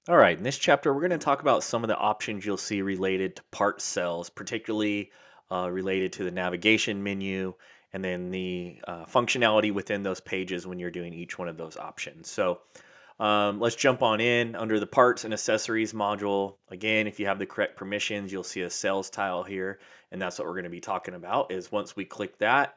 All right, in this chapter, we're going to talk about some of the options you'll see related to part cells, particularly related to the navigation menu and then the functionality within those pages when you're doing each one of those options. So let's jump on in under the parts and accessories module. Again, if you have the correct permissions, you'll see a sales tile here, and that's what we're going to be talking about. Is once we click that,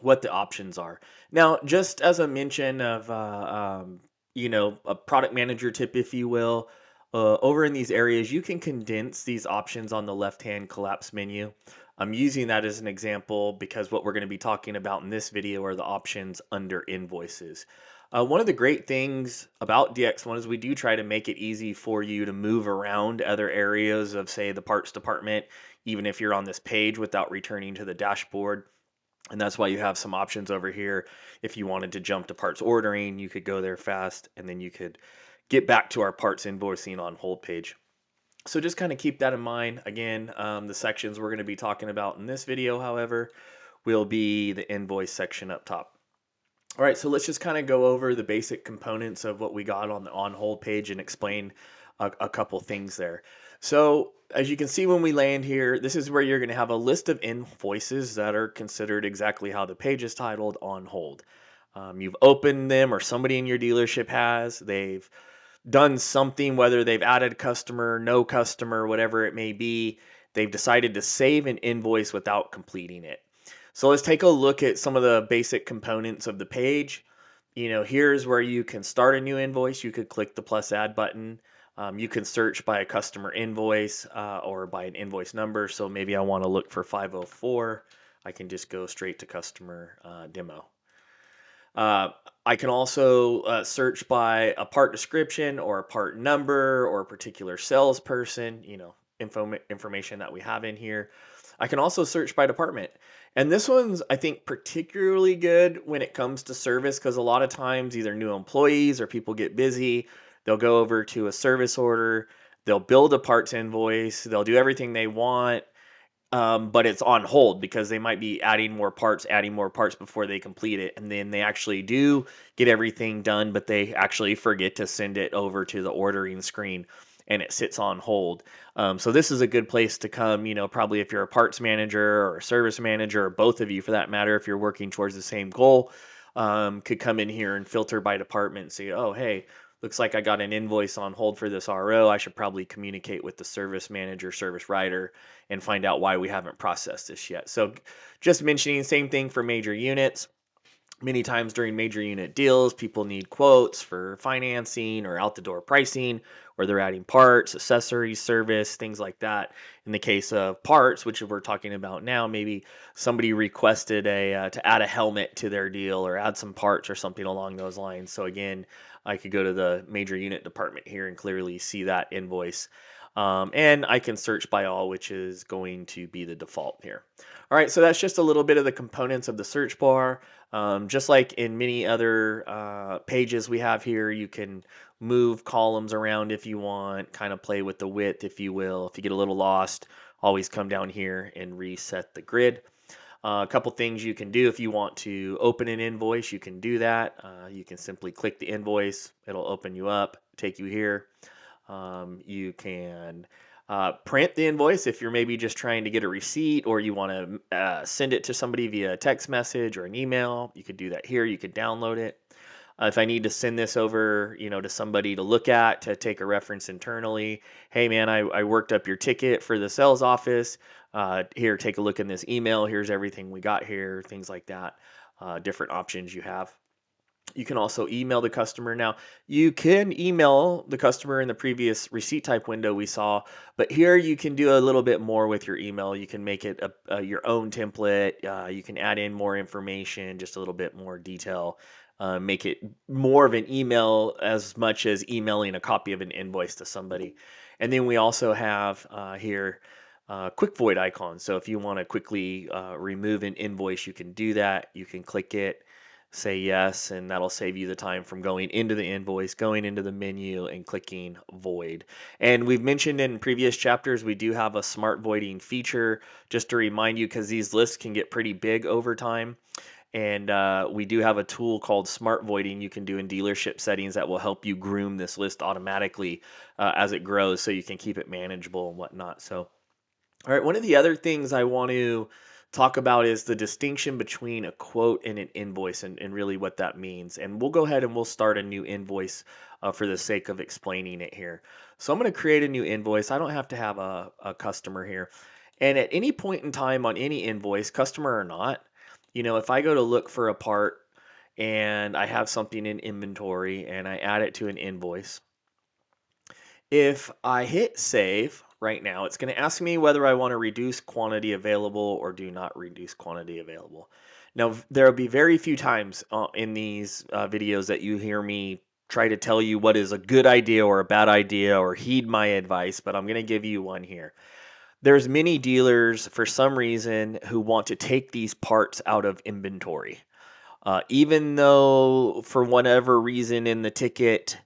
what the options are. Now, just as a mention of, a product manager tip, if you will, over in these areas, you can condense these options on the left-hand collapse menu. I'm using that as an example because what we're going to be talking about in this video are the options under invoices. One of the great things about DX1 is we do try to make it easy for you to move around other areas of, say, the parts department, even if you're on this page without returning to the dashboard. And that's why you have some options over here. If you wanted to jump to parts ordering, you could go there fast and then you could get back to our parts invoicing on hold page. So just kind of keep that in mind. Again, the sections we're going to be talking about in this video, however, will be the invoice section up top. All right, so let's just kind of go over the basic components of what we got on the on hold page and explain a couple things there. So as you can see when we land here, this is where you're going to have a list of invoices that are considered exactly how the page is titled, on hold. You've opened them or somebody in your dealership has. They've done something, whether they've added a customer, no customer, whatever it may be. They've decided to save an invoice without completing it. So let's take a look at some of the basic components of the page. Here's where you can start a new invoice. You could click the plus add button. You can search by a customer invoice or by an invoice number. So maybe I want to look for 504. I can just go straight to customer demo. Uh, I can also search by a part description or a part number or a particular salesperson, information that we have in here. I can also search by department. And this one's, I think, particularly good when it comes to service because a lot of times either new employees or people get busy. They'll go over to a service order, they'll build a parts invoice, they'll do everything they want, but it's on hold because they might be adding more parts before they complete it. And then they actually do get everything done, but they actually forget to send it over to the ordering screen and it sits on hold. So this is a good place to come, probably if you're a parts manager or a service manager, or both of you for that matter, if you're working towards the same goal, could come in here and filter by department and say, oh, hey, looks like I got an invoice on hold for this RO. I should probably communicate with the service manager, service writer, and find out why we haven't processed this yet. So just mentioning, same thing for major units. Many times during major unit deals, people need quotes for financing or out the door pricing, or they're adding parts, accessories, service, things like that. In the case of parts, which we're talking about now, maybe somebody requested to add a helmet to their deal or add some parts or something along those lines. So again, I could go to the major unit department here and clearly see that invoice. And I can search by all, which is going to be the default here. All right, so that's just a little bit of the components of the search bar. Just like in many other pages we have here, you can move columns around if you want, kind of play with the width, if you will. If you get a little lost, always come down here and reset the grid. A couple things you can do if you want to open an invoice, you can do that. You can simply click the invoice, it'll open you up, take you here. You can print the invoice if you're maybe just trying to get a receipt or you want to send it to somebody via text message or an email. You could do that here. You could download it. If I need to send this over, to somebody to look at, to take a reference internally, hey man, I worked up your ticket for the sales office. Here, take a look in this email. Here's everything we got here, things like that. Different options you have. You can also email the customer. Now, you can email the customer in the previous receipt type window we saw, but here you can do a little bit more with your email. You can make it your own template. You can add in more information, just a little bit more detail. Make it more of an email as much as emailing a copy of an invoice to somebody. And then we also have here quick void icons. So if you want to quickly remove an invoice, you can do that. You can click it, say yes, and that'll save you the time from going into the invoice, going into the menu, and clicking void. And we've mentioned in previous chapters, we do have a smart voiding feature, just to remind you, because these lists can get pretty big over time. And we do have a tool called Smart Voiding you can do in dealership settings that will help you groom this list automatically as it grows so you can keep it manageable and whatnot. So, all right, one of the other things I want to talk about is the distinction between a quote and an invoice and really what that means. And we'll go ahead and we'll start a new invoice for the sake of explaining it here. So I'm going to create a new invoice. I don't have to have a customer here. And at any point in time on any invoice, customer or not, if I go to look for a part and I have something in inventory and I add it to an invoice, if I hit save right now, it's going to ask me whether I want to reduce quantity available or do not reduce quantity available. Now, there will be very few times in these videos that you hear me try to tell you what is a good idea or a bad idea or heed my advice, but I'm going to give you one here. There's many dealers for some reason who want to take these parts out of inventory. Even though for whatever reason in the ticket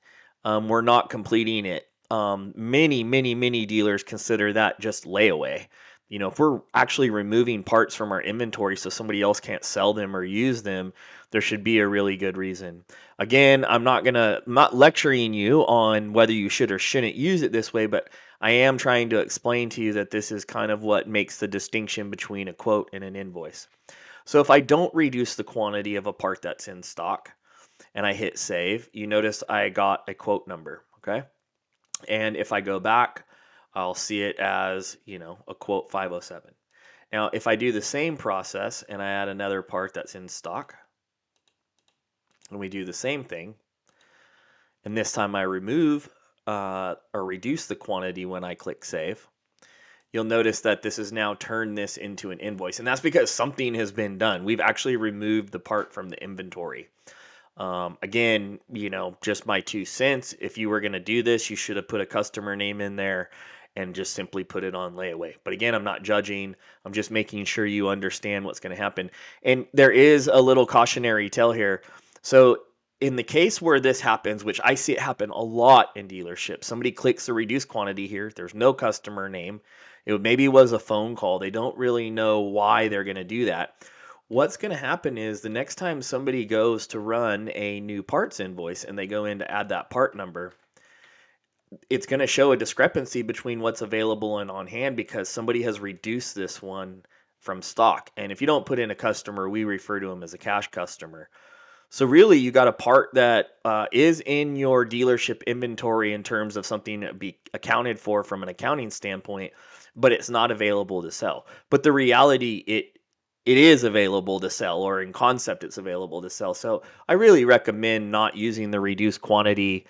we're not completing it. Many dealers consider that just layaway. If we're actually removing parts from our inventory so somebody else can't sell them or use them, there should be a really good reason. Again, I'm not lecturing you on whether you should or shouldn't use it this way, but I am trying to explain to you that this is kind of what makes the distinction between a quote and an invoice. So if I don't reduce the quantity of a part that's in stock and I hit save, you notice I got a quote number, okay? And if I go back, I'll see it as, a quote 507. Now, if I do the same process and I add another part that's in stock, and we do the same thing, and this time I remove or reduce the quantity when I click save, you'll notice that this has now turned this into an invoice. And that's because something has been done. We've actually removed the part from the inventory. Again, just my 2 cents. If you were going to do this, you should have put a customer name in there and just simply put it on layaway. But again, I'm not judging. I'm just making sure you understand what's going to happen. And there is a little cautionary tale here. So in the case where this happens, which I see it happen a lot in dealerships, somebody clicks the reduce quantity here. There's no customer name. Maybe was a phone call. They don't really know why they're going to do that. What's going to happen is the next time somebody goes to run a new parts invoice and they go in to add that part number, it's going to show a discrepancy between what's available and on hand because somebody has reduced this one from stock. And if you don't put in a customer, we refer to them as a cash customer. So really, you got a part that is in your dealership inventory in terms of something to be accounted for from an accounting standpoint, but it's not available to sell. But the reality, it is available to sell, or in concept, it's available to sell. So I really recommend not using the reduced quantity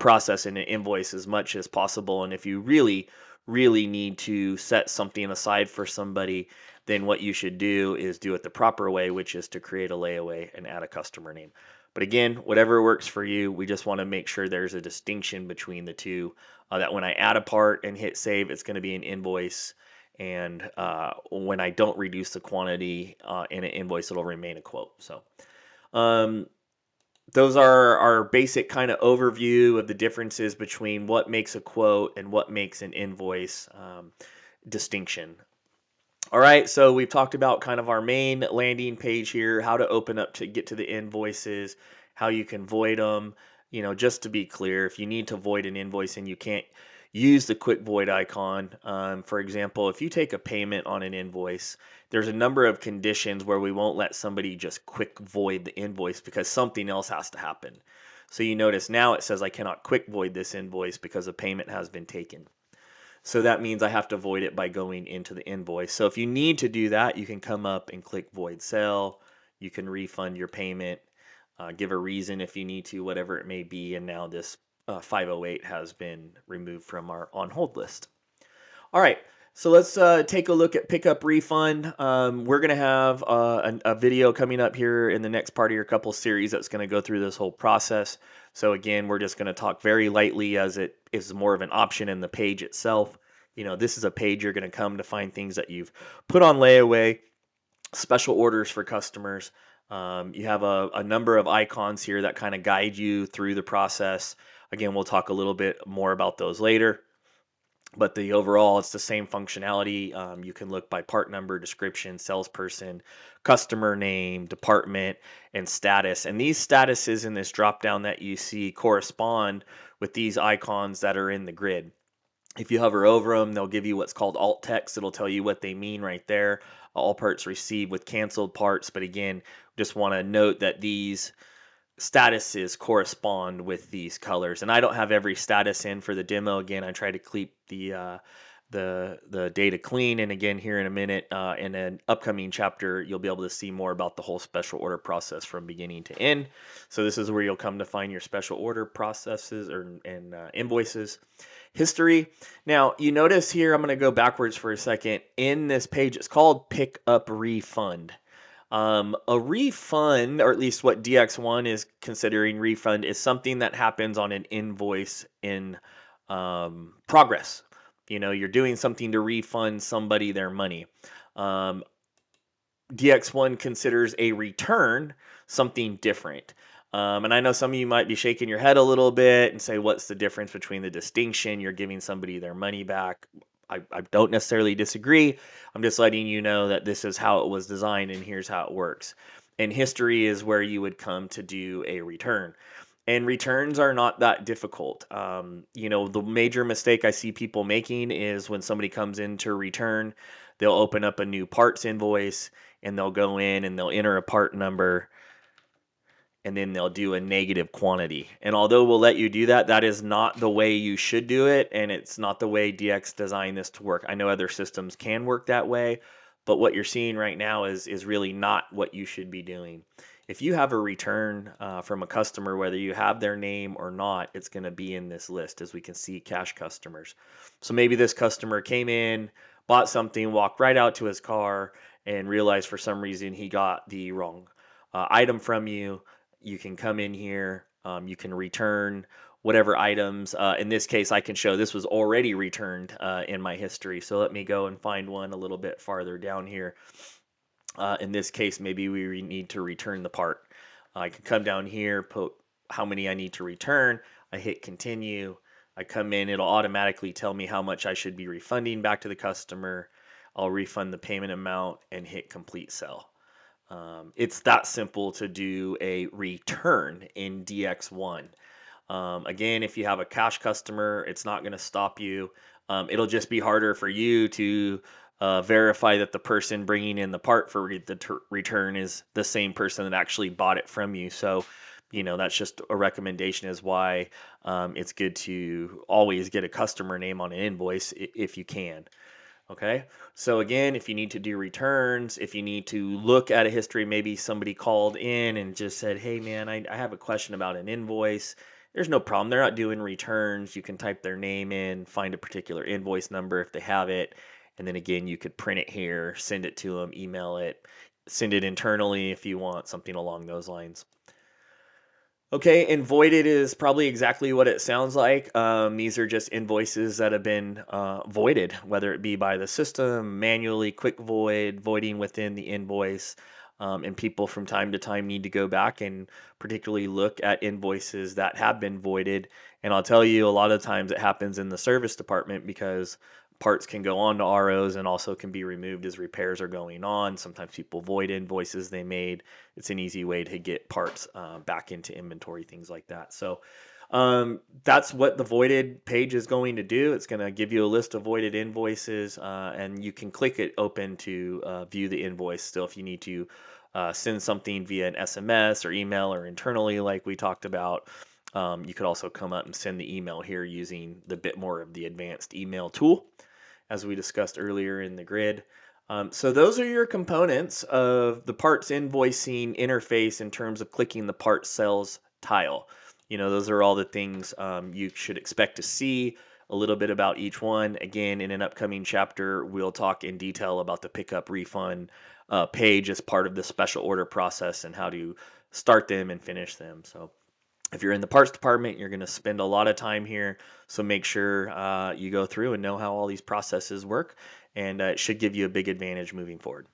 process in an invoice as much as possible. And if you really need to set something aside for somebody, then what you should do is do it the proper way, which is to create a layaway and add a customer name. But again, whatever works for you, we just want to make sure there's a distinction between the two, that when I add a part and hit save, it's going to be an invoice. And when I don't reduce the quantity in an invoice, it'll remain a quote. So um, those are our basic kind of overview of the differences between what makes a quote and what makes an invoice distinction. All right, so we've talked about kind of our main landing page here, how to open up to get to the invoices, how you can void them. Just to be clear, if you need to void an invoice and you can't use the quick void icon, for example, if you take a payment on an invoice, there's a number of conditions where we won't let somebody just quick void the invoice because something else has to happen. So you notice now it says I cannot quick void this invoice because a payment has been taken. So that means I have to void it by going into the invoice. So if you need to do that, you can come up and click void sale. You can refund your payment, give a reason if you need to, whatever it may be. And now this 508 has been removed from our on hold list. All right, so let's take a look at pickup refund. We're going to have a video coming up here in the next part of your couple series that's going to go through this whole process. So again, we're just going to talk very lightly as it is more of an option in the page itself. This is a page you're going to come to find things that you've put on layaway, special orders for customers. You have a number of icons here that kind of guide you through the process. Again, we'll talk a little bit more about those later. but the overall, it's the same functionality. You can look by part number, description, salesperson, customer name, department, and status. And these statuses in this drop down that you see correspond with these icons that are in the grid. If you hover over them, they'll give you what's called alt text. It'll tell you what they mean right there. All parts received with canceled parts. But again, just want to note that these statuses correspond with these colors. And I don't have every status in for the demo. Again, I try to keep the data clean. And again, here in a minute, in an upcoming chapter, you'll be able to see more about the whole special order process from beginning to end. So this is where you'll come to find your special order processes and invoices. History. Now, you notice here, I'm going to go backwards for a second. In this page, it's called Pick Up Refund. A refund, or at least what DX1 is considering refund, is something that happens on an invoice in progress. You know, you're doing something to refund somebody their money. Um, DX1 considers a return something different. And I know some of you might be shaking your head a little bit and say, what's the difference between the distinction? You're giving somebody their money back. I don't necessarily disagree. I'm just letting you know that this is how it was designed and here's how it works. And history is where you would come to do a return. And returns are not that difficult. You know, the major mistake I see people making is when somebody comes in to return, they'll open up a new parts invoice and they'll go in and they'll enter a part number and then they'll do a negative quantity. And although we'll let you do that, that is not the way you should do it, and it's not the way DX designed this to work. I know other systems can work that way, but what you're seeing right now is really not what you should be doing. If you have a return from a customer, whether you have their name or not, it's going to be in this list, as we can see cash customers. So maybe this customer came in, bought something, walked right out to his car, and realized for some reason he got the wrong item from you. You can come in here, you can return whatever items. In this case, I can show this was already returned in my history. So let me go and find one a little bit farther down here. In this case, maybe we need to return the part. I can come down here, put how many I need to return. I hit continue. I come in, it'll automatically tell me how much I should be refunding back to the customer. I'll refund the payment amount and hit complete sell. It's that simple to do a return in DX1. Again, if you have a cash customer, it's not going to stop you. It'll just be harder for you to verify that the person bringing in the part for the return is the same person that actually bought it from you. So, you know, that's just a recommendation is why it's good to always get a customer name on an invoice if you can. Okay, so again, if you need to do returns, if you need to look at a history, maybe somebody called in and just said, hey man, I have a question about an invoice. There's no problem. They're not doing returns. You can type their name in, find a particular invoice number if they have it. And then again, you could print it here, send it to them, email it, send it internally if you want, something along those lines. Okay, and voided is probably exactly what it sounds like. These are just invoices that have been voided, whether it be by the system, manually, quick void, voiding within the invoice. And people from time to time need to go back and particularly look at invoices that have been voided. And I'll tell you, a lot of times it happens in the service department because parts can go on to ROs and also can be removed as repairs are going on. Sometimes people void invoices they made. It's an easy way to get parts back into inventory, things like that. So that's what the voided page is going to do. It's going to give you a list of voided invoices, and you can click it open to view the invoice still if you need to send something via an SMS or email or internally like we talked about. You could also come up and send the email here using the bit more of the advanced email tool, as we discussed earlier in the grid. So those are your components of the parts invoicing interface in terms of clicking the part sales tile. You know, those are all the things you should expect to see, a little bit about each one. Again, in an upcoming chapter, we'll talk in detail about the pickup refund page as part of the special order process and how to start them and finish them. So if you're in the parts department, you're going to spend a lot of time here. So make sure you go through and know how all these processes work, and it should give you a big advantage moving forward.